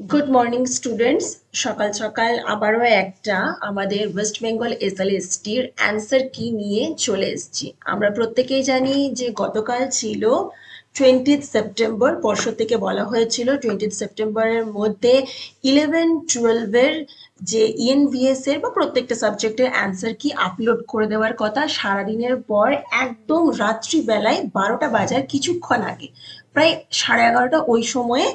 Good morning students. সকাল সকাল আবারও একটা আমাদের ওয়েস্ট বেঙ্গল এসএলএসটির অ্যান্সার কি নিয়ে চলে এসেছি। আমরা প্রত্যেকেই জানি যে গতকাল ছিল 20th সেপ্টেম্বর। পরশু থেকে বলা হয়েছিল 20th সেপ্টেম্বরের মধ্যে 11-12 যে ইএনভিএস এর বা প্রত্যেকটা সাবজেক্টের অ্যান্সার কি আপলোড করে দেওয়ার কথা। সারাদিনের পর একদম রাত্রিবেলায় 12টা বাজার কিছুক্ষণ আগে, প্রায় 11:30 ওই সময়ে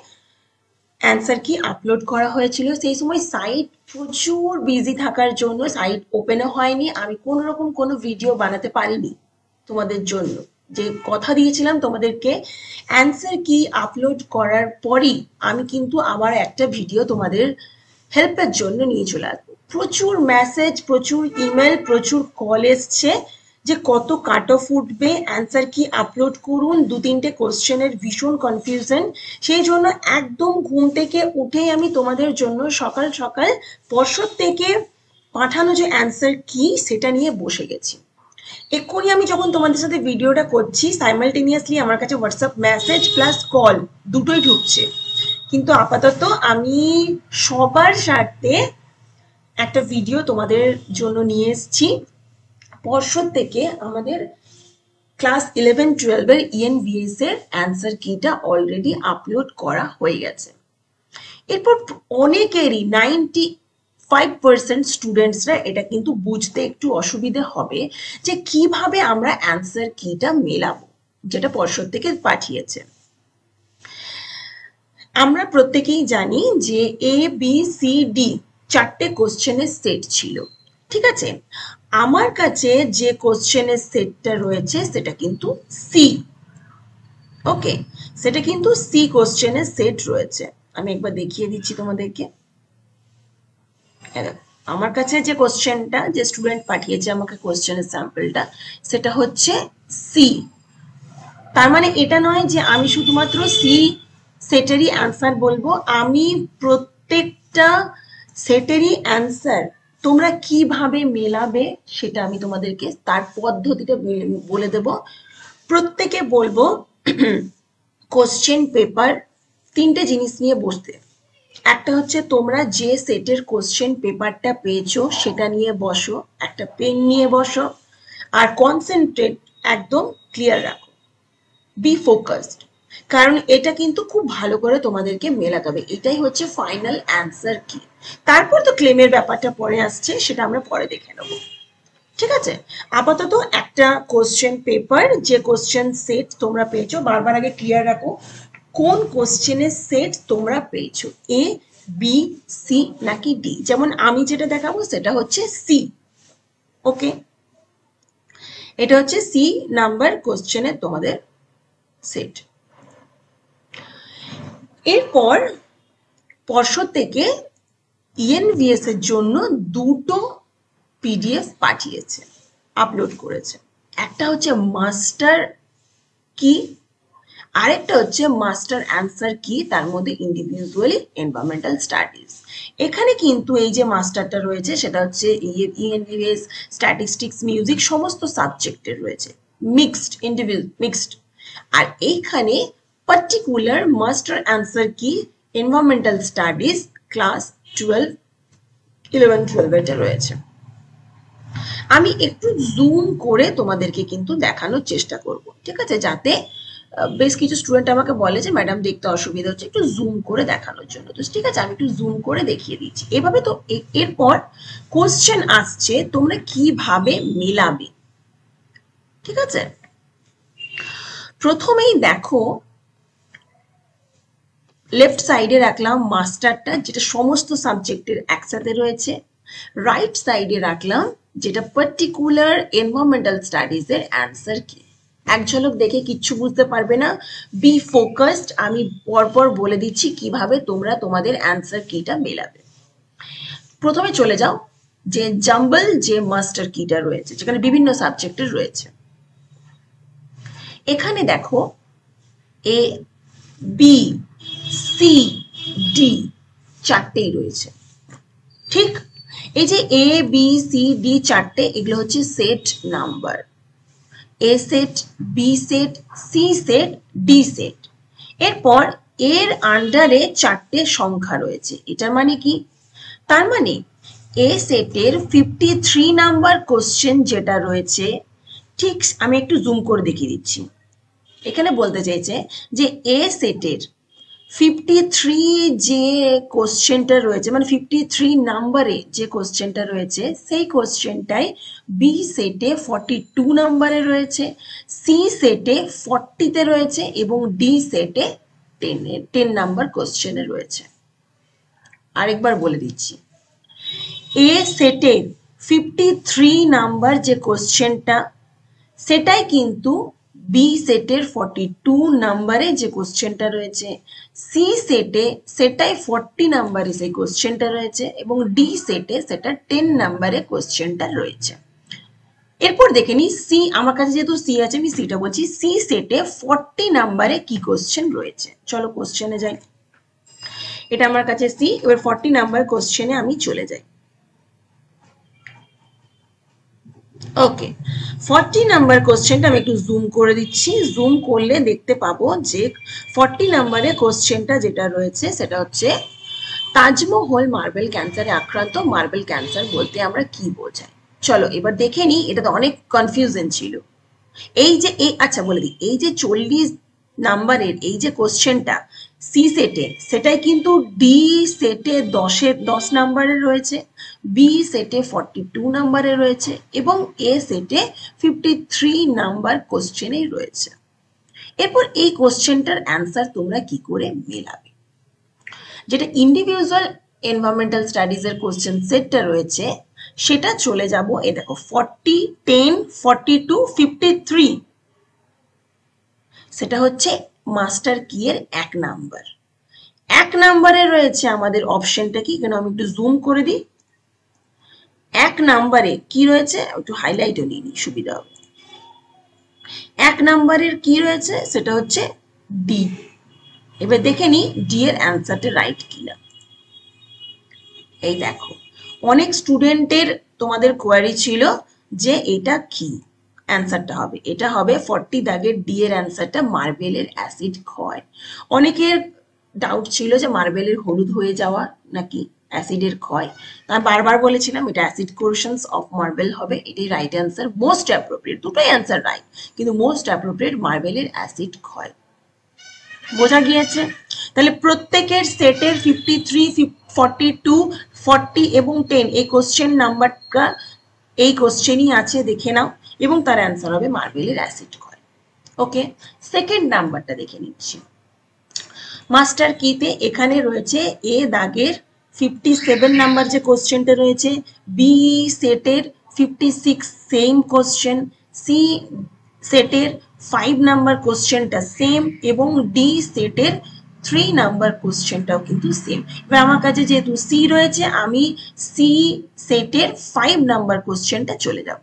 অ্যান্সার কি আপলোড করা হয়েছিল। সেই সময় সাইট প্রচুর বিজি থাকার জন্য সাইট ওপেনও হয়নি। আমি কোনো রকম কোনো ভিডিও বানাতে পারিনি তোমাদের জন্য। যে কথা দিয়েছিলাম তোমাদেরকে অ্যান্সার কি আপলোড করার পরই আমি কিন্তু আবার একটা ভিডিও তোমাদের হেল্পের জন্য নিয়ে চলে আসবো। প্রচুর মেসেজ, প্রচুর ইমেল, প্রচুর কল এসছে যে কত কাট অফ উঠবে, অ্যান্সার কি আপলোড করুন। 2-3টে কোশ্চেনের ভীষণ কনফিউশন। সেই জন্য একদম ঘুম থেকে উঠেই আমি তোমাদের জন্য সকাল সকাল পর্ষদ থেকে পাঠানো যে অ্যান্সার কি সেটা নিয়ে বসে গেছি। এক্ষুনি আমি যখন তোমাদের সাথে ভিডিওটা করছি সাইমালটেনিয়াসলি আমার কাছে হোয়াটসঅ্যাপ মেসেজ প্লাস কল দুটোই ঢুকছে। কিন্তু আপাতত আমি সবার স্বার্থে একটা ভিডিও তোমাদের জন্য নিয়ে এসেছি। পর্ষদ থেকে আমাদের ক্লাস 11-12 এর ইএনভিএস এর অ্যান্সার কিটা অলরেডি আপলোড করা হয়ে গেছে। এরপর অনেকেরই 95% স্টুডেন্টসরা এটা কিন্তু বুঝতে একটু অসুবিধে হবে যে কিভাবে আমরা অ্যান্সার কিটা মেলাবো, যেটা পর্ষদ থেকে পাঠিয়েছে। আমরা প্রত্যেকেই জানি যে এ বি সি ডি 4টে কোশ্চেনের সেট ছিল, ঠিক আছে। আমার কাছে যে কোশ্চেনের সেটটা রয়েছে সেটা কিন্তু সি। ওকে, সেটা কিন্তু সি কোশ্চেনের সেট রয়েছে। আমি একবার দেখিয়ে দিচ্ছি তোমাদেরকে। আমার কাছে যে কোশ্চেনটা যে স্টুডেন্ট পাঠিয়েছে আমাকে কোশ্চেনের স্যাম্পলটা, সেটা হচ্ছে সি। তার মানে এটা নয় যে আমি শুধুমাত্র সি সেটেরই অ্যান্সার বলবো। আমি প্রত্যেকটা সেটেরই অ্যান্সার তোমরা কিভাবে মেলাবে সেটা আমি তোমাদেরকে তার পদ্ধতিটা বলে দেব। প্রত্যেকে বলবো কোশ্চেন পেপার 3টে জিনিস নিয়ে বসতে। একটা হচ্ছে তোমরা যে সেটের কোশ্চেন পেপারটা পেয়েছো সেটা নিয়ে বসো, একটা পেন নিয়ে বসো, আর কনসেন্ট্রেট একদম ক্লিয়ার রাখো, বি ফোকাসড। কারণ এটা কিন্তু খুব ভালো করে তোমাদেরকে মেলাতে হবে। এটাই হচ্ছে ফাইনাল অ্যান্সার কি। তারপর তো ক্লেমের ব্যাপারটা পরে আসছে, সেটা আমরা পরে দেখে নেব, ঠিক আছে। আপাতত একটা কোশ্চেন পেপার যে কোশ্চেন সেট তোমরা পেয়েছো, বারবার আগে ক্লিয়ার রাখো কোন কোশ্চেনের সেট তোমরা পেয়েছো, এ বি সি নাকি ডি। যেমন আমি যেটা দেখাবো সেটা হচ্ছে সি। ওকে, এটা হচ্ছে সি নাম্বার কোশ্চেনের তোমাদের সেট। এরপর পর্ষদ থেকে ইএনভিএস এর জন্য 2টো পিডিএফ পাঠিয়েছে, আপলোড করেছে। একটা হচ্ছে মাস্টার কি, আরেকটা হচ্ছে মাস্টার অ্যান্সার কি, তার মধ্যে ইন্ডিভিজুয়ালি এনভায়রনমেন্টাল স্টাডিজ। এখানে কিন্তু এই যে মাস্টারটা রয়েছে সেটা হচ্ছে ইএনভিএস, স্ট্যাটিস্টিক্স, মিউজিক সমস্ত সাবজেক্টের রয়েছে, মিক্সড মিক্সড। আর এইখানে পার্টিকুলার মাস্টার অ্যান্সার কি এনভায়রনমেন্টাল স্টাডিজ ক্লাস 11-12 এটা রয়েছে। আমি একটু জুম করে তোমাদেরকে কিন্তু দেখানোর চেষ্টা করব, ঠিক আছে, যাতে বেশ কিছু স্টুডেন্ট আমাকে বলে যে ম্যাডাম দেখতে অসুবিধা হচ্ছে, একটু জুম করে দেখানোর জন্য। তো ঠিক আছে, আমি একটু জুম করে দেখিয়ে দিচ্ছি এভাবে। তো এরপর কোশ্চেন আসছে তোমরা কিভাবে মেলাবে, ঠিক আছে। প্রথমেই দেখো লেফট সাইডে রাখলাম মাস্টারটা, যেটা সমস্ত সাবজেক্টের একসাথে রয়েছে। রাইট সাইডে রাখলাম যেটা পার্টিকুলার এনভায়রনমেন্টাল স্টাডিজ এর অ্যান্সার কি। এক ঝলক দেখে কিচ্ছু বুঝতে পারবে না, বি ফোকাসড। আমি পরপর বলে দিচ্ছি কিভাবে তোমরা তোমাদের অ্যান্সার কিটা মেলাবে। প্রথমে চলে যাও যে জাম্বল যে মাস্টার কিটা রয়েছে, যেখানে বিভিন্ন সাবজেক্টের রয়েছে। এখানে দেখো এ বি সি ডি 4টেই রয়েছে, ঠিক। এই যে এ বি সি ডি 4টে, এগুলো হচ্ছে set number. A set, B set, C set, D set. এরপর এর আন্ডারে 4টে সংখ্যা রয়েছে। এটার মানে কি? তার মানে এ সেটের 53 নাম্বার কোশ্চেন যেটা রয়েছে, ঠিক আমি একটু জুম করে দেখিয়ে দিচ্ছি। এখানে বলতে চাইছে যে এ সেটের 53 যে কোশ্চেনটা রয়েছে, মানে 53 নাম্বারে যে কোশ্চেনটা রয়েছে, সেই কোশ্চেনটাই বি সেটে 42 নাম্বারে রয়েছে, সি সেটে 40তে রয়েছে এবং ডি সেটে 10 নাম্বার কোশ্চেনে রয়েছে। আরেকবার বলে দিচ্ছি, এ সেটের 53 নাম্বার যে কোশ্চেনটা, সেটাই কিন্তু বি সেটের 42 নাম্বারে যে কোশ্চেনটা রয়েছে, সি সেটে সেটাই 40 নাম্বারে সেই কোশ্চেনটা রয়েছে এবং ডি সেটে সেটা 10 নাম্বারে কোশ্চেনটা রয়েছে। এরপর দেখে নি সি, আমার কাছে যেহেতু সি আছে আমি সিটা বলছি, সি সেটে 40 নাম্বারে কি কোশ্চেন রয়েছে। চলো কোশ্চেনে যাই। এটা আমার কাছে সি, এবার 40 নাম্বার কোশ্চেনে আমি চলে যাই। ওকে, 40 নাম্বার কোশ্চেনটা আমি একটু জুম করে দিচ্ছি। জুম করলে দেখতে পাবো যে 40 নাম্বারে কোশ্চেনটা যেটা রয়েছে সেটা হচ্ছে, তাজমহল মার্বেল ক্যান্সারে আক্রান্ত। মার্বেল ক্যান্সার বলতে আমরা কি বোঝাই? চলো এবার দেখে নিই। এটা তো অনেক কনফিউশন ছিল। এই যে আচ্ছা বলে দিই, এই যে 40 নাম্বারের এই যে কোশ্চেনটা সি সেটে, সেটাই কিন্তু ডি সেটে 10 নাম্বারে রয়েছে, বি সেটে 42 নাম্বারে রয়েছে এবং এ সেটে 53 নাম্বার কোশ্চেনেই রয়েছে। এরপর এই কোশ্চেনটার অ্যান্সার তোমরা কি করে মেলাবে? যেটা ইন্ডিভিজুয়াল এনভায়রনমেন্টাল স্টাডিজ এর কোশ্চেন সেটটা রয়েছে, সেটা চলে যাব। এ দেখো 40, 10, 42, 53, সেটা হচ্ছে মাস্টার কি এর 1 নাম্বার। 1 নাম্বারে রয়েছে আমাদের অপশনটা কি, এখানে আমি একটু জুম করে দিই। 1 নাম্বারে কি রয়েছে, একটু হাইলাইটও নিয়ে নিই, সুবিধা হবে। 1 নাম্বারের কি রয়েছে, সেটা হচ্ছে ডি। এবার দেখে নি ডি এর অ্যান্সারটা রাইট কিনা। এই দেখো, অনেক স্টুডেন্টের তোমাদের কোয়ারি ছিল যে এটা কি অ্যান্সারটা হবে। এটা হবে 40 দাগের ডি এর অ্যান্সারটা মার্বেলের অ্যাসিড ক্ষয়। অনেকের ডাউট ছিল যে মার্বেলের হলুদ হয়ে যাওয়া নাকি অ্যাসিডের ক্ষয়। আমি বারবার বলেছিলাম এটা অ্যাসিড কোরেশনস অফ মার্বেল হবে, এটাই রাইট অ্যান্সার, মোস্ট অ্যাপ্রোপ্রিয়েট। দুটোই অ্যান্সার রাইট, কিন্তু মোস্ট অ্যাপ্রোপ্রিয়েট মার্বেলের অ্যাসিড ক্ষয়। বোঝা গিয়েছে? তাহলে প্রত্যেকের সেটের 53, 42, 40 এবং 10 এই কোশ্চেন নাম্বারটা এই কোশ্চেনই আছে, দেখে নাও, এবং তার অ্যান্সার হবে মার্বেলের অ্যাসিড ক্ষয়। ওকে, সেকেন্ড নাম্বারটা দেখে নিচ্ছি। মাস্টার কিতে এখানে রয়েছে এ দাগের 57 নাম্বার যে কোশ্চেনটা রয়েছে, বি সেটের 56 সেম কোশ্চেন, সি সেটের 5 নাম্বার কোশ্চেনটা সেম এবং ডি সেটের 3 নাম্বার কোশ্চেনটাও কিন্তু সেম। এবার আমার কাছে যেহেতু সি রয়েছে, আমি সি সেটের 5 নাম্বার কোশ্চেনটা চলে যাব।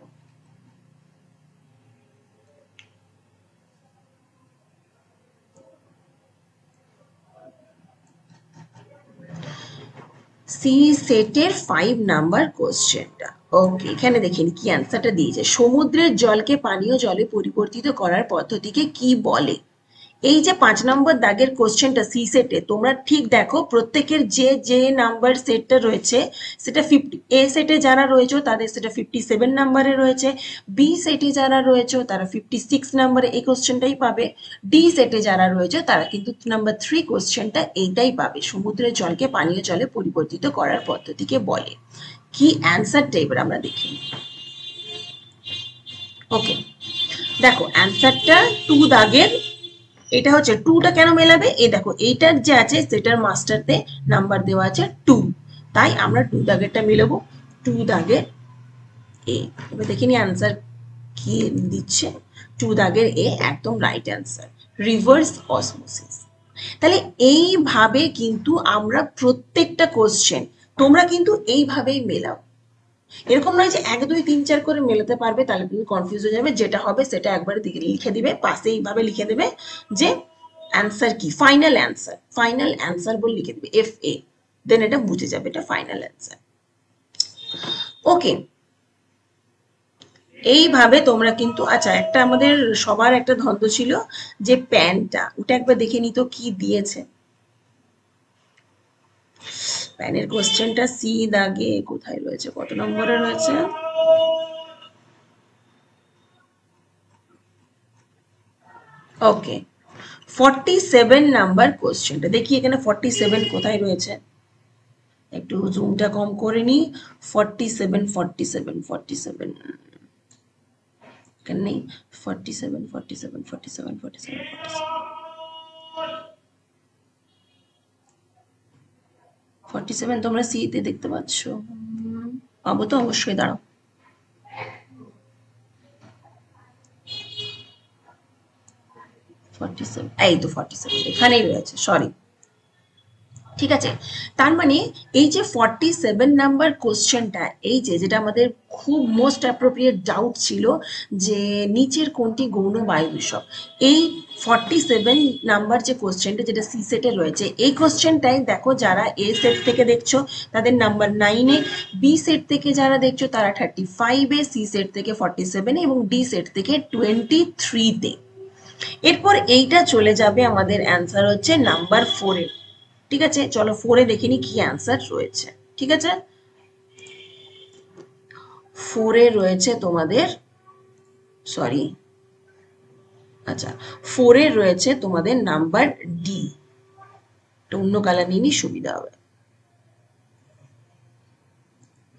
সি সেটের 5 নাম্বার কোশ্চেনটা। ওকে, এখানে দেখেন কি অ্যান্সারটা দিয়েছে। সমুদ্রের জলকে পানীয় জলে পরিবর্তিত করার পদ্ধতিকে কি বলে? এই যে 5 নম্বর দাগের কোশ্চেনটা সি সেটে, তোমরা ঠিক দেখো প্রত্যেকের যে যে নাম্বার সেটটা রয়েছে সেটা 50, এ সেটে যারা রয়েছে তাদের সেটা 57 নাম্বারে রয়েছে, বি সেটে যারা রয়েছে তারা 56 নাম্বারে এই কোশ্চেনটাই পাবে, ডি সেটে যারা রয়েছে তারা কিন্তু নাম্বার 3 কোশ্চেনটা এইটাই পাবে, সমুদ্রের জলকে পানীয় জলে পরিবর্তিত করার পদ্ধতিকে বলে। কি অ্যান্সারটা এবার আমরা দেখি। ওকে, দেখো অ্যান্সারটা 2 দাগের, এটা হচ্ছে 2টা কেন মেলাবে, এই দেখো এইটার যে আছে সেটার মাস্টারতে নাম্বার দেওয়া আছে 2, তাই আমরা 2 দাগেরটা মিলাবো। 2 দাগের এ। এবার দেখিনি অ্যান্সার কি দিচ্ছে। 2 দাগের এ একদম রাইট অ্যান্সার, রিভার্স অসমোসিস। তাহলে এইভাবে কিন্তু আমরা প্রত্যেকটা কোশ্চেন, তোমরা কিন্তু এইভাবেই মেলাও। এরকম নয় যে 1, 2, 3, 4 করে মেলাতে পারবে, তাহলে তুমি কনফিউজ হয়ে যাবে। যেটা হবে সেটা একবারে লিখে দিবে, পাশে এইভাবে লিখে দেবে যে অ্যান্সার কি, ফাইনাল অ্যান্সার, ফাইনাল অ্যান্সার বলে লিখে দিবে FA, দেন এটা বুঝে যাবে এটা ফাইনাল অ্যান্সার। ওকে, এইভাবে তোমরা কিন্তু, আচ্ছা আমাদের সবার একটা দ্বন্দ্ব ছিল যে প্যানটা, ওটা একবার দেখে নিত কি দিয়েছে। প্যানের কোশ্চেনটা সি দাগে কোথায় রয়েছে, কত নম্বরে রয়েছে? ওকে, 47 নাম্বার কোশ্চেনটা দেখি এখানে 47 কোথায় রয়েছে, একটু জুমটা কম করে নি। 47 47 47 এখানে নেই। 47 47 47 47 47 তোমরা সি তে দেখতে পাচ্ছ? পাবো তো অবশ্যই, দাঁড়াও। 47, এই তো 47 এখানেই রয়েছে, সরি। ঠিক আছে, তার মানে এই যে 47 নাম্বার কোশ্চেনটা, এই যে যেটা আমাদের খুব মোস্ট অ্যাপ্রোপ্রিয়েট ডাউট ছিল যে নিচের কোনটি গৌণ বায়ু দূষক, এই 47 নাম্বার যে কোশ্চেনটা যেটা সি সেটে রয়েছে, এই কোশ্চেনটাই দেখো যারা এ সেট থেকে দেখছো তাদের নাম্বার 9-এ, বি সেট থেকে যারা দেখছো তারা 35-এ, সি সেট থেকে 47-এ এবং ডি সেট থেকে 23-তে। এরপর এইটা চলে যাবে, আমাদের অ্যান্সার হচ্ছে নাম্বার 4-এ। ঠিক আছে, চলো 4-এ দেখে নি কি অ্যান্সার রয়েছে। ঠিক আছে, 4-এ রয়েছে তোমাদের, সরি, আচ্ছা 4-এ রয়েছে তোমাদের নাম্বার ডি। এটা অন্য কালার নিয়ে সুবিধা হবে।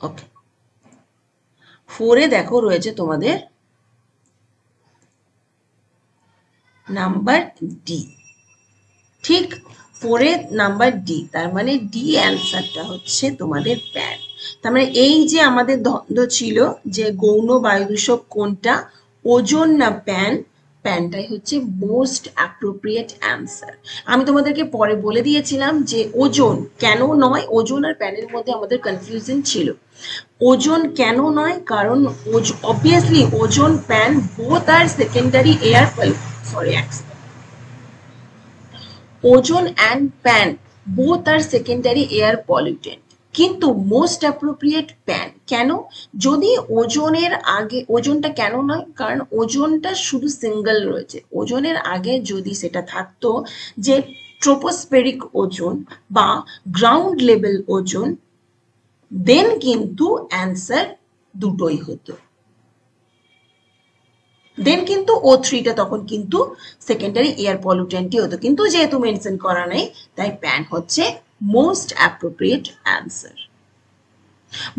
ওকে, 4-এ দেখো রয়েছে তোমাদের নাম্বার ডি। ঠিক, 4-এ নাম্বার ডি, তার মানে ডি অ্যান্সারটা হচ্ছে তোমাদের প্যান। তার মানে এই যে আমাদের দ্বন্দ্ব ছিল যে গৌণ বায়ু দূষক কোনটা, ওজোন না প্যান, প্যানটাই হচ্ছে মোস্ট অ্যাপ্রোপ্রিয়েট অ্যান্সার। আমি তোমাদেরকে পরে বলে দিয়েছিলাম যে ওজোন কেন নয়, ওজোন আর প্যানের মধ্যে আমাদের কনফিউশন ছিল। ওজোন কেন নয়, কারণ obviously ozone PAN both are secondary air sorry ozone and PAN both are secondary air pollutant, কিন্তু মোস্ট অ্যাপ্রোপ্রিয়েট প্যান। কেন? যদি ওজোনের আগে, ওজোনটা কেন নয়, কারণ ওজোনটা শুধু সিঙ্গেল রয়েছে, ওজোনের আগে যদি সেটা থাকতো যে ট্রোপোস্ফেরিক ওজোন বা গ্রাউন্ড লেভেল ওজোন, দেন কিন্তু অ্যান্সার দুটোই হতো, দেন কিন্তু O3টা তখন কিন্তু সেকেন্ডারি এয়ার পলিউটেন্টই হতো, কিন্তু যেহেতু মেনশন করা নেই তাই প্যান হচ্ছে মোস্ট অ্যাপ্রোপ্রিয়েট অ্যান্সার।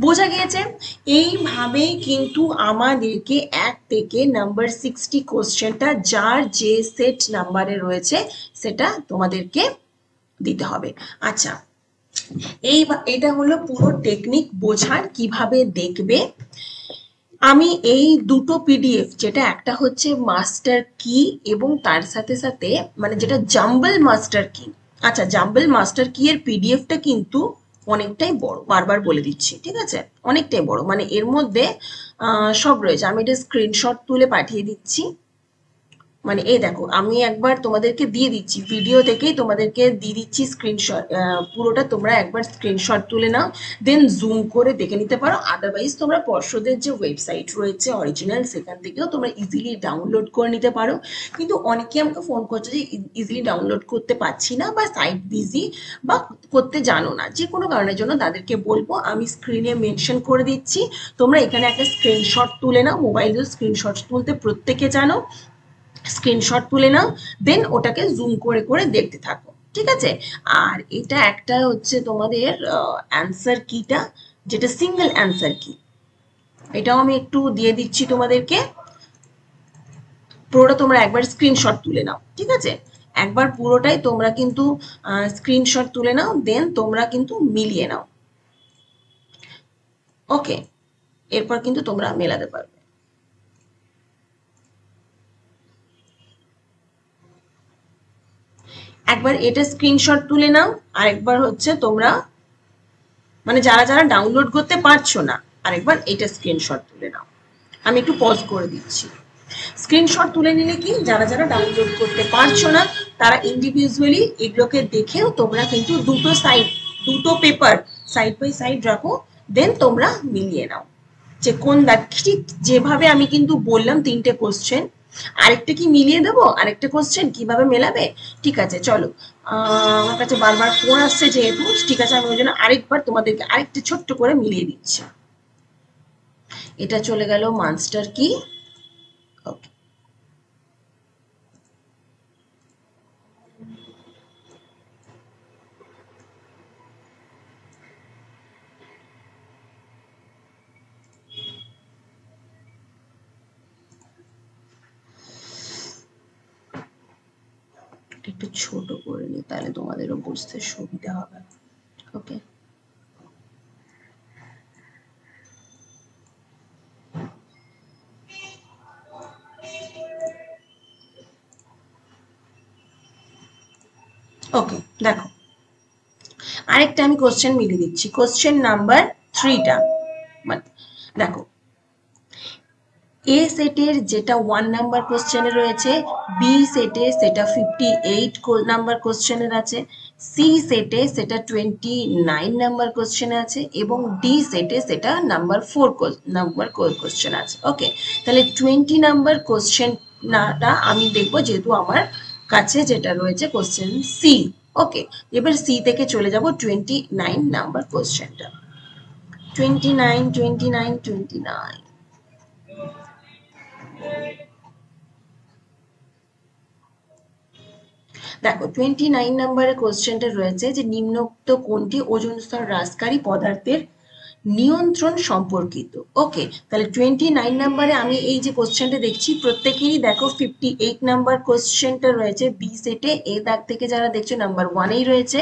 বোঝা গিয়েছে? এইভাবেই কিন্তু আমাদেরকে 1 থেকে নাম্বার 60 কোশ্চেনটা যার যে সেট নাম্বারে রয়েছে সেটা তোমাদেরকে দিতে হবে। আচ্ছা, এটা হলো পুরো টেকনিক বোঝার কিভাবে দেখবে। আমি এই দুটো পিডিএফ, যেটা একটা হচ্ছে মাস্টার কি এবং তার সাথে সাথে মানে যেটা জাম্বল মাস্টার কি, আচ্ছা জাম্বল মাস্টার কি এর পিডিএফটা কিন্তু অনেকটাই বড়, বারবার বলে দিচ্ছি, ঠিক আছে, অনেকটাই বড়, মানে এর মধ্যে সব রয়েছে। আমি এটা স্ক্রিনশট তুলে পাঠিয়ে দিচ্ছি, মানে এই দেখো আমি একবার তোমাদেরকে দিয়ে দিচ্ছি, ভিডিও থেকেই তোমাদেরকে দিয়ে দিচ্ছি স্ক্রিনশট, পুরোটা তোমরা একবার স্ক্রিনশট তুলে নাও, দেন জুম করে দেখে নিতে পারো। আদারওয়াইজ তোমরা পর্ষদের যে ওয়েবসাইট রয়েছে অরিজিনাল, সেখান থেকেও তোমরা ইজিলি ডাউনলোড করে নিতে পারো। কিন্তু অনেকে আমাকে ফোন করছে যে ইজিলি ডাউনলোড করতে পারছি না বা সাইট বিজি বা করতে জানো না, যে কোনো কারণের জন্য তাদেরকে বলবো আমি স্ক্রিনে মেনশন করে দিচ্ছি, তোমরা এখানে একটা স্ক্রিনশট তুলে নাও, মোবাইলে স্ক্রিনশট তুলতে প্রত্যেকে জানো, স্ক্রিনশট তুলে নাও, দেন ওটাকে জুম করে করে দেখতে থাকো, ঠিক আছে। আর এটা একটা হচ্ছে তোমাদের অ্যান্সার কিটা, যেটা সিঙ্গেল অ্যান্সার কি, এটাও আমি একটু দিয়ে দিচ্ছি তোমাদেরকে, পুরোটা তোমরা একবার স্ক্রিনশট তুলে নাও, ঠিক আছে, একবার পুরোটাই তোমরা কিন্তু স্ক্রিনশট তুলে নাও, দেন তোমরা কিন্তু মিলিয়ে নাও। ওকে, এরপর কিন্তু তোমরা মেলাতে পারবে। একবার এটা স্ক্রিনশট তুলে নাও, আরেকবার হচ্ছে তোমরা মানে যারা যারা ডাউনলোড করতে পারছো না, আরেকবার এটা স্ক্রিনশট তুলে নাও। আমি একটু পজ করে দিচ্ছি। স্ক্রিনশট তুলে নিলে কি, যারা যারা ডাউনলোড করতে পারছো না তারা ইন্ডিভিজুয়ালি এগুলোকে দেখেও তোমরা কিন্তু দুটো পেপার সাইড বাই সাইড রাখো, দেন তোমরা মিলিয়ে নাও যে কোন ঠিক যেভাবে আমি কিন্তু বললাম 3টে কোশ্চেন, আরেকটা কি মিলিয়ে দেবো, আরেকটা কোশ্চেন কিভাবে মেলাবে, ঠিক আছে চলো। আমার কাছে বারবার ফোন আসছে যেহেতু, ঠিক আছে আমি ওই জন্য আরেকবার তোমাদেরকে আরেকটা ছোট্ট করে মিলিয়ে দিচ্ছি। এটা চলে গেল মানস্টার কি। ওকে, একটু ছোট করে নি তাহলে তোমাদেরও বুঝতে সুবিধা হবে। ওকে, ওকে দেখো আরেকটা আমি কোশ্চেন মিলিয়ে দিচ্ছি। কোশ্চেন নাম্বার 3টা, মানে দেখো এ সেটের যেটা 1 নাম্বার কোশ্চেনে রয়েছে, বি সেটে সেটা 58 নাম্বার কোশ্চেনের আছে, সি সেটে সেটা 29 নাম্বার কোশ্চেনে আছে এবং ডি সেটে সেটা নাম্বার 4 নাম্বার কোশ্চেন আছে। ওকে, তাহলে 20 নাম্বার কোশ্চেনটা আমি দেখবো যেহেতু আমার কাছে যেটা রয়েছে কোশ্চেন সি। ওকে, এবার সি থেকে চলে যাব 29 নাম্বার কোশ্চেনটা। 29, 29, 29। দেখো 29 নাম্বারের কোশ্চেনটা রয়েছে যে নিম্নোক্ত কোনটি ওজোন স্তর হ্রাসকারী পদার্থের নিয়ন্ত্রণ সম্পর্কিত। ওকে, তাহলে 29 নাম্বারে আমি এই যে কোশ্চেনটা দেখছি প্রত্যেকেরই দেখো 58 নাম্বার কোশ্চেনটা রয়েছে বি সেটে, এ দাগ থেকে যারা দেখছো নাম্বার 1এই রয়েছে,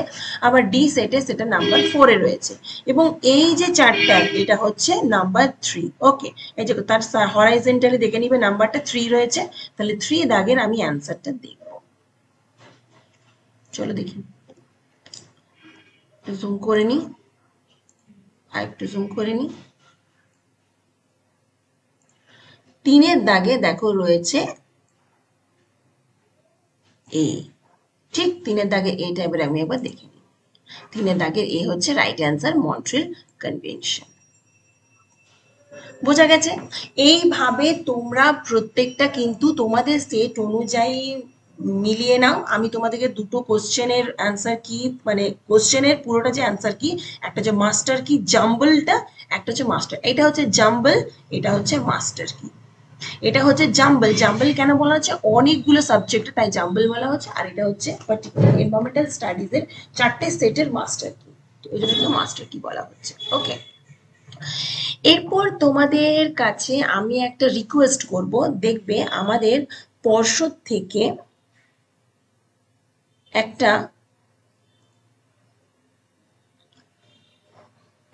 আবার ডি সেটে সেটা নাম্বার 4-এ রয়েছে এবং এই যে চারটা এটা হচ্ছে নাম্বার 3। ওকে, এই যে তার হরাইজন্টালি দেখে নিবে নাম্বারটা 3 রয়েছে, তাহলে 3 দাগের আমি অ্যান্সারটা দেখব। চলো দেখি, জুম করে নি, আর একটু জুম করে নি। 3-এর দাগে দেখো রয়েছে এ, ঠিক 3-এর দাগে এটা এবার আমি একবার দেখে নিই। 3-এর দাগের এ হচ্ছে রাইট অ্যান্সার, মন্ট্রিল কনভেনশন। বোঝা গেছে? এইভাবে তোমরা প্রত্যেকটা কিন্তু তোমাদের সেট অনুযায়ী মিলিয়ে নাও। আমি তোমাদেরকে দুটো কোশ্চেনের অ্যান্সার কি, মানে কোশ্চেনের পুরোটা যে অ্যান্সার কি, একটা হচ্ছে মাস্টার কি জাম্বলটা, একটা হচ্ছে মাস্টার, এটা হচ্ছে জাম্বল, এটা হচ্ছে মাস্টার কি। এটা হচ্ছে জাম্বল, জাম্বল কেন বলা হচ্ছে অনেকগুলো সাবজেক্ট তাই জাম্বল বলা হচ্ছে, আর এটা হচ্ছে পার্টিকুলার এনভায়রনমেন্টাল স্টাডিজ এর চারটে সেটের মাস্টার কি, ওই জন্য মাস্টার কি বলা হচ্ছে। ওকে, এরপর তোমাদের কাছে আমি একটা রিকোয়েস্ট করব, দেখবে আমাদের পর্ষদ থেকে একটা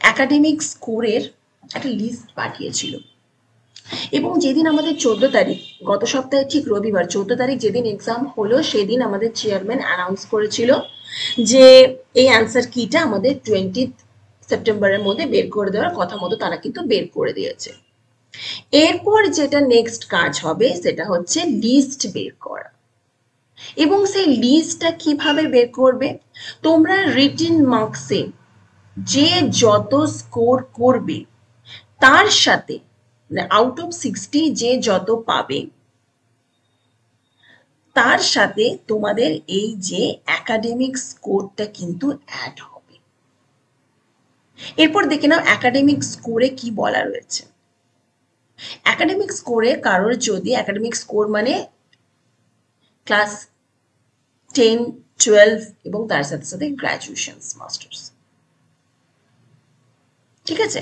একাডেমিক স্কোরের একটা লিস্ট পাঠিয়েছিল এবং যেদিন আমাদের 14 তারিখ, গত সপ্তাহে ঠিক রবিবার 14 তারিখ যেদিন এক্সাম হলো সেদিন আমাদের চেয়ারম্যান অ্যানাউন্স করেছিল যে এই অ্যান্সার কিটা আমাদের 20 সেপ্টেম্বরের মধ্যে বের করে দেওয়ার কথা মতো তারা কিন্তু বের করে দিয়েছে। এরপর যেটা নেক্সট কাজ হবে সেটা হচ্ছে লিস্ট বের করা এবং সেই লিস্টটা কিভাবে বের করবে, তোমরা রিটেন মার্কসে যে যত স্কোর করবে তার সাথে আউট অফ 60 যে যত পাবে তার সাথে তোমাদের এই যে একাডেমিক স্কোরটা কিন্তু অ্যাড হবে। এরপর দেখে নাও একাডেমিক স্কোরে কি বলা রয়েছে। একাডেমিক স্কোরে কারোর যদি একাডেমিক স্কোর মানে ক্লাস 10, 12 এবং তার সাথে সাথে গ্রাজুয়েশন মাস্টার্স, ঠিক আছে।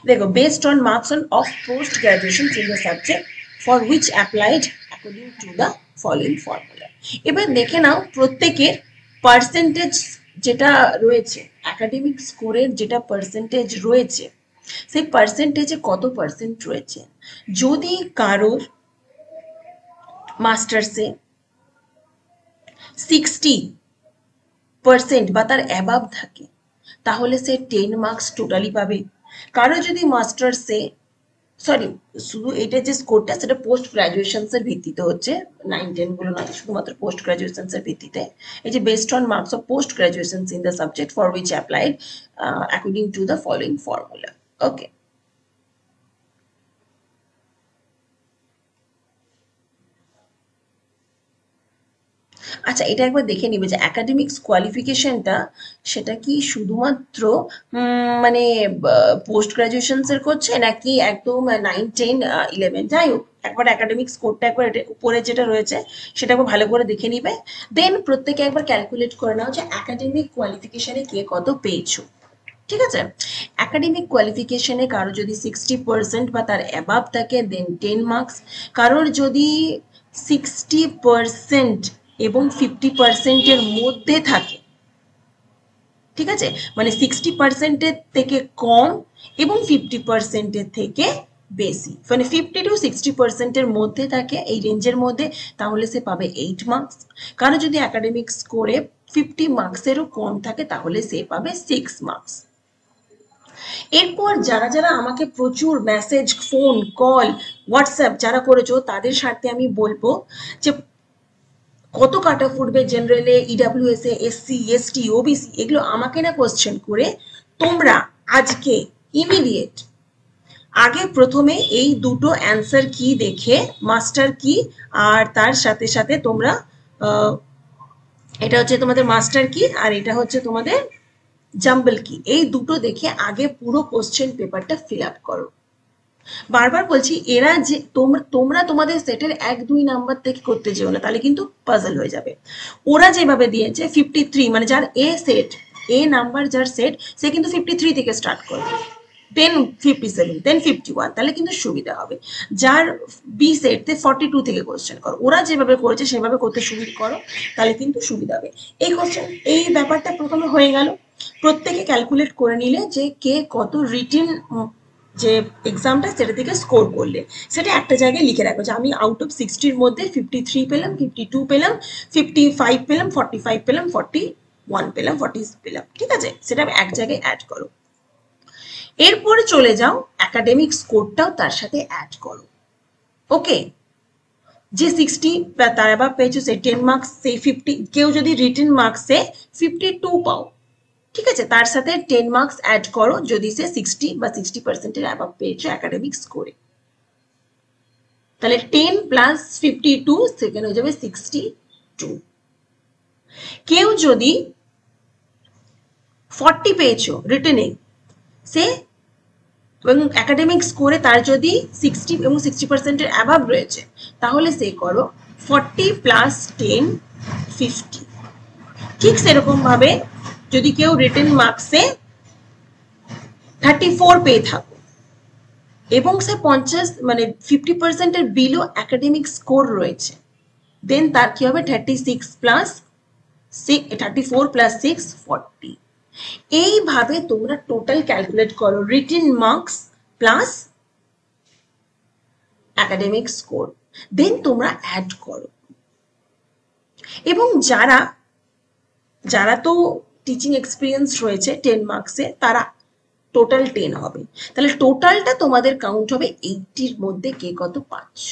দেখো based on marks on of post graduation in the subject for which applied according to the following formula. এবার দেখে নাও প্রত্যেকের পার্সেন্টেজ যেটা রয়েছে, একাডেমিক স্কোরের যেটা পার্সেন্টেজ রয়েছে সেই পার্সেন্টেজে কত পার্সেন্ট রয়েছে। যদি কারোর মাস্টার্সে 60% বা তার অ্যাবাভ থাকে তাহলে সে 10 মার্কস টোটালি পাবে। কারো যদি মাস্টার্সে, সরি, শুধু এটা যে স্কোরটা সেটা পোস্ট গ্রাজুয়েশন এর ভিত্তিতে হচ্ছে, 9-10 গুলো নয়, শুধুমাত্র পোস্ট গ্রাজুয়েশন এর ভিত্তিতে। এই যে based on marks of post graduation in the subject for which applied according to the following formula. Okay, আচ্ছা, এটা একবার দেখে নিবে যে একাডেমিক্স কোয়ালিফিকেশনটা সেটা কি শুধুমাত্র মানে পোস্ট গ্রাজুয়েশনস এর করছে নাকি একদম 9, 10, 11, যাই হোক একবার একাডেমিক স্কোরটা একবার উপরে যেটা রয়েছে সেটা একবার ভালো করে দেখে নিবে। দেন প্রত্যেকে একবার ক্যালকুলেট করে নাও যে একাডেমিক কোয়ালিফিকেশনে কে কত পেয়েছো। ঠিক আছে, একাডেমিক কোয়ালিফিকেশনে কারো যদি 60% বা তার অ্যাবাভ থাকে দেন 10 মার্কস, কারোর যদি 60% এবং 50%-এর মধ্যে থাকে, ঠিক আছে, মানে 60%-এর থেকে কম এবং 50%-এর থেকে বেশি, মানে 50 to 60%-এর মধ্যে থাকে এই রেঞ্জের মধ্যে, তাহলে সে পাবে 8 মার্কস। কারো যদি একাডেমিক স্কোরে 50 মার্কসেরও কম থাকে তাহলে সে পাবে 6 মার্কস। এরপর যারা যারা আমাকে প্রচুর মেসেজ, ফোন কল, হোয়াটসঅ্যাপ যারা করেছো তাদের স্বার্থে আমি বলবো যে কত কাট অফ উঠবে জেনারেলে, ইডাব্লিউএস এ, এসসি, এসটি, ওবিসি, এগুলো আমাকে না কোশ্চেন করে তোমরা আজকে ইমিডিয়েট আগে প্রথমে এই দুটো অ্যান্সার কি দেখে মাস্টার কি, আর তার সাথে সাথে তোমরা এটা হচ্ছে তোমাদের মাস্টার কি আর এটা হচ্ছে তোমাদের জাম্বল কি, এই দুটো দেখে আগে পুরো কোশ্চেন পেপারটা ফিল আপ করো। বারবার বলছি এরা যে তোমরা তোমাদের সেটের 1, 2 নাম্বার থেকে করতে যেও না, তাহলে কিন্তু পাজল হয়ে যাবে। ওরা যেভাবে দিয়েছে 53, মানে যার এ সেট, এ নাম্বার যার সেট, সে কিন্তু 53 থেকে স্টার্ট করবে, 10, 57, 10, 51, তাহলে কিন্তু সুবিধা হবে। যার বি সেট 42 থেকে কোশ্চেন করো, ওরা যেভাবে করেছে সেভাবে করতে শুরু করো, তাহলে কিন্তু সুবিধা হবে। এই কোশ্চেন এই ব্যাপারটা প্রথমে হয়ে গেল। প্রত্যেকে ক্যালকুলেট করে নিলে যে কে কত রিটিন যে এক্সামটা সেটা থেকে স্কোর করলে, সেটা একটা জায়গায় লিখে রাখো যে আমি আউট অফ 60-র মধ্যে 53 পেলাম, 52 পেলাম, 55 পেলাম, 45 পেলাম, 41 পেলাম, 40 পেলাম, ঠিক আছে, সেটা এক জায়গায় অ্যাড করো। এরপরে চলে যাও একাডেমিক স্কোরটাও তার সাথে অ্যাড করো। ওকে, যে 60 তার আবার পেয়েছো সেই 10 মার্কস, সেই 50, কেউ যদি রিটেন মার্কসে 52 পাও, ঠিক আছে, তার সাথে 10 মার্কস অ্যাড করো যদি সে 60 বা 60%-এর অ্যাবাভ পেয়েছে একাডেমিক স্কোরে, তাহলে 10 + 52 সেকেন্ড হয়ে যাবে 62। কেউ যদি 40 পেয়েছো রিটেনে, সে এবং একাডেমিক স্কোরে তার যদি 60 এবং 60%-এর অ্যাবাভ রয়েছে, তাহলে সে করো 40 + 10, 50। ঠিক সেরকম ভাবে যদি কেউ রিটেন মার্কসে 34 পেয়ে থাকো এবং সে 50 মানে 50%-এর বিলো একাডেমিক স্কোর রয়েছে, দেন তার কি হবে 34 + 6, 40। এইভাবে তোমরা টোটাল ক্যালকুলেট করো written marks plus academic score, then তোমরা অ্যাড করো। এবং যারা যারা তো টিচিং এক্সপিরিয়েন্স রয়েছে 10 মার্কসে, তারা টোটাল 10 হবে, তাহলে টোটালটা তোমাদের কাউন্ট হবে 80-র মধ্যে কে কত পাচ্ছ।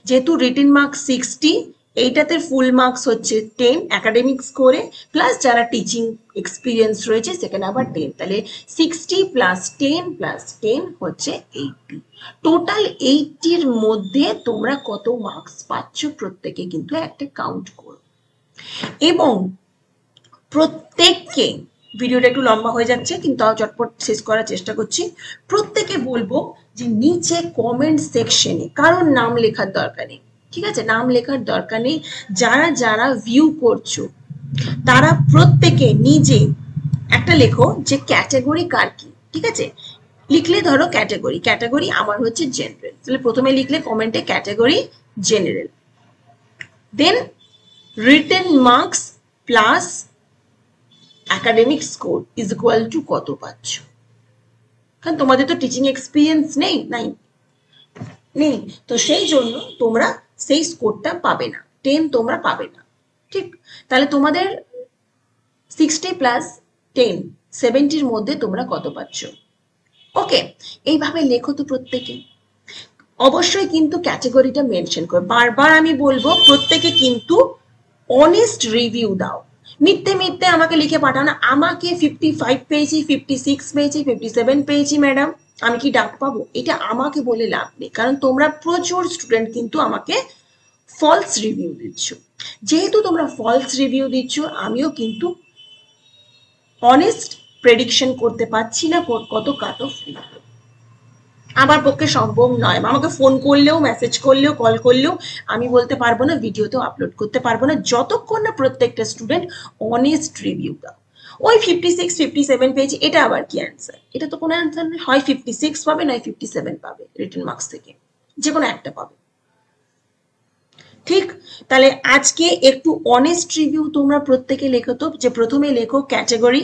যেহেতু রিটেন মার্কস 60, এইটাতে ফুল মার্কস হচ্ছে 10 একাডেমিক স্কোরে, প্লাস যারা টিচিং এক্সপিরিয়েন্স রয়েছে সেখানে আবার 10, তাহলে 60 + 10 + 10 হচ্ছে 80। টোটাল 80-র মধ্যে তোমরা কত মার্কস পাচ্ছ প্রত্যেকে কিন্তু একটা কাউন্ট করো। এবং প্রত্যেককে, ভিডিওটা একটু লম্বা হয়ে যাচ্ছে কিন্তু তাও চটপট শেষ করার চেষ্টা করছি, প্রত্যেকে বলবো যে নিচে কমেন্ট সেকশনে কারোর নাম লেখার দরকার নেই, ঠিক আছে, নাম লেখার দরকার নেই, যারা যারা ভিউ করছো তারা প্রত্যেকে নিজে একটা লেখো যে ক্যাটাগরি কার কি, ঠিক আছে, লিখলে ধরো ক্যাটাগরি, ক্যাটাগরি আমার হচ্ছে জেনারেল, তাহলে প্রথমে লিখলে কমেন্টে category general, then written marks plus academic score is equal to কত পাচ্ছ, কারণ তোমাদের তো টিচিং এক্সপিরিয়েন্স নেই, তো সেই জন্য তোমরা সেই স্কোরটা পাবে না, 10 তোমরা পাবে না, ঠিক, তাহলে তোমাদের 60 + 10, 70-র মধ্যে তোমরা কত পাচ্ছ। ওকে, এইভাবে লেখো তো প্রত্যেকে। অবশ্যই কিন্তু ক্যাটাগরিটা মেনশন করো, বারবার আমি বলবো প্রত্যেকে কিন্তু অনেস্ট রিভিউ দাও, মিথ্যে মিথ্যে আমাকে লিখে পাঠাও না, আমাকে 55 পেয়েছি, 56 পেয়েছি, 57 পেয়েছি ম্যাডাম, আমি কি ডাক পাবো, এটা আমাকে বলে লাভ নেই, কারণ তোমরা প্রচুর স্টুডেন্ট কিন্তু আমাকে ফলস রিভিউ দিচ্ছ, যেহেতু তোমরা ফলস রিভিউ দিচ্ছ, আমিও কিন্তু অনেস্ট প্রেডিকশন করতে পারছি না কত কাট অফ উঠবে। আমার পক্ষে সম্ভব নয়, আমাকে ফোন করলেও, মেসেজ করলেও, কল করলেও আমি বলতে পারবো না, ভিডিওতেও আপলোড করতে পারবো না, যতক্ষণ না প্রত্যেকটা স্টুডেন্ট অনেস্ট রিভিউ দাও। ওই 56 57 পেয়েছি, এটা আবার কি অ্যান্সার? এটা তো কোনো অ্যান্সার নেই। হয় 56 পাবে, নয় 57 পাবে রিটেন মার্কস থেকে, যে কোনো একটা পাবে। ঠিক, তাহলে আজকে একটু অনেস্ট রিভিউ তোমরা প্রত্যেকে লেখো তো, যে প্রথমে লেখো category,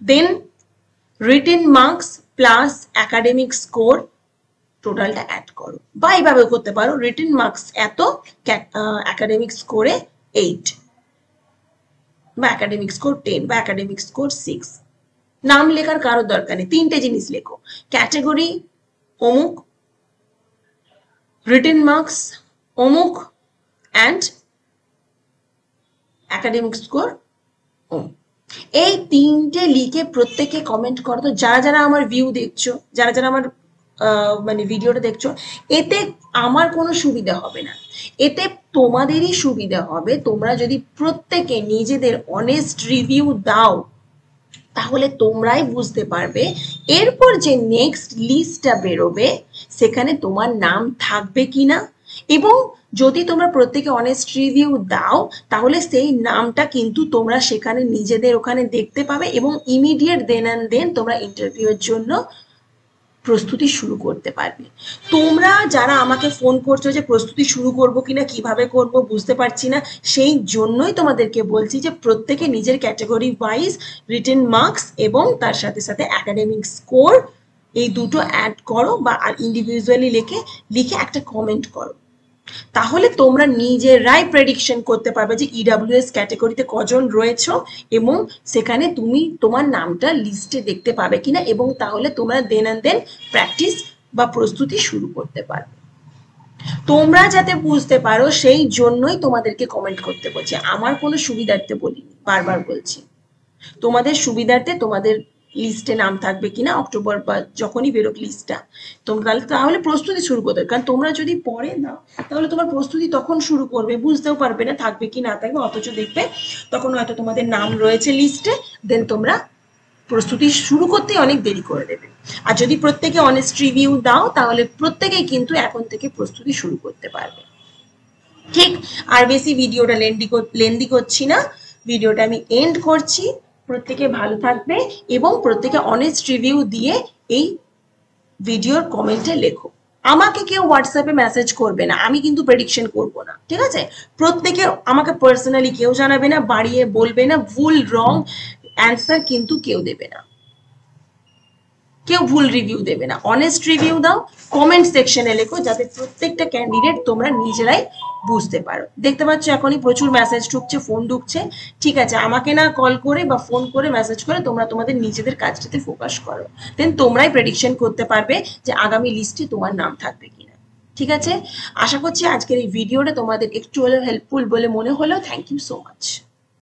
then written marks plus academic score, টোটালটা অ্যাড করো, বা এইভাবে করতে পারো রিটেন মার্কস এত, একাডেমিক স্কোরে 8, বা একাডেমিক স্কোর 10, বা একাডেমিক স্কোর 6। নাম লেখার কারোর দরকার নেই, তিনটে জিনিস লেখো, ক্যাটাগরি অমুক, রিটেন মার্কস অমুক, অ্যান্ড একাডেমিক স্কোর অমুক। এই তিনটে লিখে প্রত্যেকে কমেন্ট করো তো। যারা যারা আমার ভিউ দেখছো, যারা যারা আমার মানে ভিডিওটা দেখছো, এতে আমার কোনো সুবিধা হবে না, এতে তোমাদেরই সুবিধা হবে। তোমরা যদি প্রত্যেকে নিজেদের অনেস্ট রিভিউ দাও, তাহলে তোমরাই বুঝতে পারবে এরপর যে নেক্সট লিস্টটা বেরোবে সেখানে তোমার নাম থাকবে কিনা, এবং যদি তোমরা প্রত্যেকে অনেস্ট রিভিউ দাও, তাহলে সেই নামটা কিন্তু তোমরা সেখানে নিজেদের ওখানে দেখতে পাবে, এবং ইমিডিয়েট দেন অ্যান্ড দেন তোমরা ইন্টারভিউয়ের জন্য প্রস্তুতি শুরু করতে পারবে। তোমরা যারা আমাকে ফোন করছো যে প্রস্তুতি শুরু করব কিনা, কিভাবে করব বুঝতে পারছি না, সেই জন্যই তোমাদেরকে বলছি যে প্রত্যেকে নিজের ক্যাটাগরি ওয়াইজ রিটেন মার্কস এবং তার সাথে সাথে একাডেমিক স্কোর এই দুটো অ্যাড করো, বা আর ইন্ডিভিজুয়ালি লিখে একটা কমেন্ট করো। তাহলে তোমরা নিজেরাই প্রেডিকশন করতে পারবে যে ইডাব্লিউএস ক্যাটাগরিতে কজন রয়েছে, এবং সেখানে তুমি তোমার নামটা লিস্টে দেখতে পাবে কিনা, এবং তাহলে তোমরা দেন অ্যান্ড দেন প্র্যাকটিস বা প্রস্তুতি শুরু করতে পারবে। তোমরা যাতে বুঝতে পারো সেই জন্যই তোমাদেরকে কমেন্ট করতে বলছি, আমার কোনো সুবিধার্থে বলিনি, বারবার বলছি। তোমাদের সুবিধার্থে তোমাদের লিস্টে নাম থাকবে কিনা, অক্টোবর বা যখনই বেরোক লিস্টটা, তোমরা তাহলে প্রস্তুতি শুরু করতে। কারণ তোমরা যদি পরে নাও, তাহলে তোমার প্রস্তুতি তখন শুরু করবে, বুঝতেও পারবে না থাকবে কি না থাকবে, অথচ দেখবে তখন হয়তো তোমাদের নাম রয়েছে লিস্টে, দেন তোমরা প্রস্তুতি শুরু করতে অনেক দেরি করে দেবে। আর যদি প্রত্যেকে অনেস্ট রিভিউ দাও, তাহলে প্রত্যেকেই কিন্তু এখন থেকে প্রস্তুতি শুরু করতে পারবে। ঠিক, আর বেশি ভিডিওটা লেন্দি করছি না, ভিডিওটা আমি এন্ড করছি। প্রত্যেকে ভালো থাকবে, এবং প্রত্যেকে অনেস্ট রিভিউ দিয়ে এই ভিডিওর কমেন্টে লেখো। আমাকে কেউ হোয়াটসঅ্যাপে মেসেজ করবে না, আমি কিন্তু প্রেডিকশন করব না, ঠিক আছে? প্রত্যেকে আমাকে পার্সোনালি কেউ জানাবে না, বাড়িয়ে বলবে না, ভুল রং অ্যান্সার কিন্তু কেউ দেবে না, কেউ ভুল রিভিউ দেবে না। অনেস্ট রিভিউ দাও, কমেন্ট সেকশনে লেখো, যাতে প্রত্যেকটা ক্যান্ডিডেট তোমরা নিজেরাই বুঝতে পারো। দেখতে পাচ্ছ এখনই প্রচুর মেসেজ ঢুকছে, ফোন ঢুকছে, ঠিক আছে? আমাকে না কল করে বা ফোন করে মেসেজ করে, তোমরা তোমাদের নিজেদের কাজটাতে ফোকাস করো, দেন তোমরাই প্রেডিকশন করতে পারবে যে আগামী লিস্টে তোমার নাম থাকবে কিনা। ঠিক আছে, আশা করছি আজকের এই ভিডিওটা তোমাদের একটু হলেও হেল্পফুল বলে মনে হলো। Thank you so much.